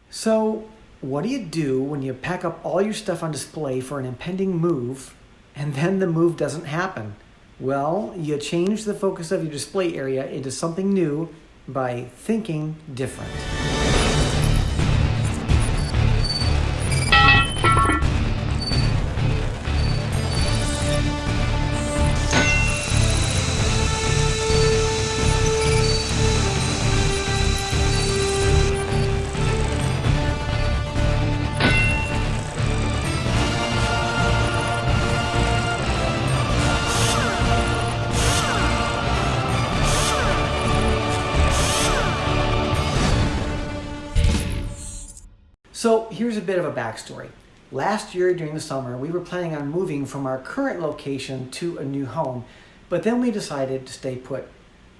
So, what do you do when you pack up all your stuff on display for an impending move and then the move doesn't happen? Well, you change the focus of your display area into something new by thinking different. So here's a bit of a backstory. Last year during the summer, we were planning on moving from our current location to a new home, but then we decided to stay put.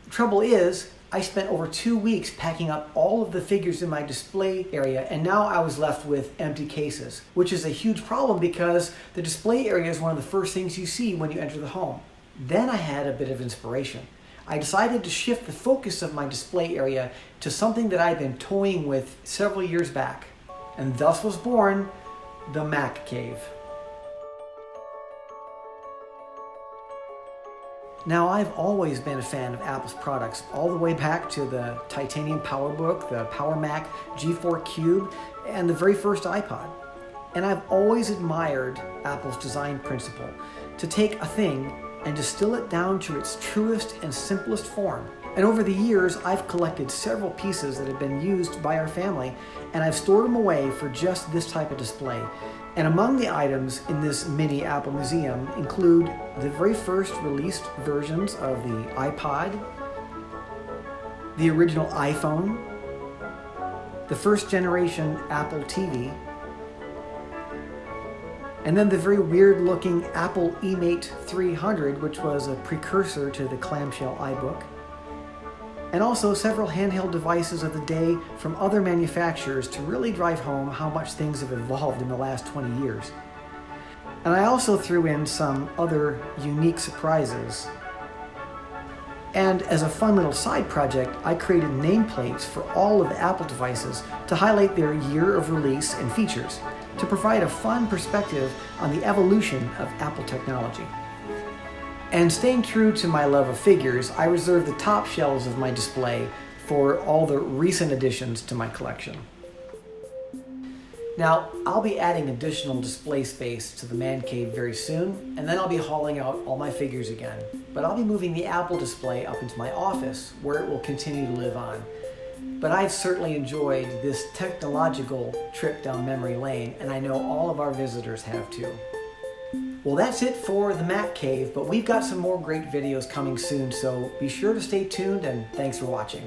The trouble is, I spent over 2 weeks packing up all of the figures in my display area, and now I was left with empty cases, which is a huge problem because the display area is one of the first things you see when you enter the home. Then I had a bit of inspiration. I decided to shift the focus of my display area to something that I'd been toying with several years back. And thus was born the Mac Cave. Now, I've always been a fan of Apple's products, all the way back to the titanium PowerBook, the Power Mac G4 Cube, and the very first iPod. And I've always admired Apple's design principle, to take a thing and distill it down to its truest and simplest form. And over the years, I've collected several pieces that have been used by our family, and I've stored them away for just this type of display. And among the items in this mini Apple museum include the very first released versions of the iPod, the original iPhone, the first generation Apple TV, and then the very weird looking Apple eMate 300, which was a precursor to the clamshell iBook, and also several handheld devices of the day from other manufacturers to really drive home how much things have evolved in the last 20 years. And I also threw in some other unique surprises. And as a fun little side project, I created nameplates for all of the Apple devices to highlight their year of release and features, to provide a fun perspective on the evolution of Apple technology. And staying true to my love of figures, I reserve the top shelves of my display for all the recent additions to my collection. Now, I'll be adding additional display space to the man cave very soon, and then I'll be hauling out all my figures again. But I'll be moving the Apple display up into my office, where it will continue to live on. But I've certainly enjoyed this technological trip down memory lane, and I know all of our visitors have too. Well, that's it for the Mac Cave, but we've got some more great videos coming soon, so be sure to stay tuned, and thanks for watching.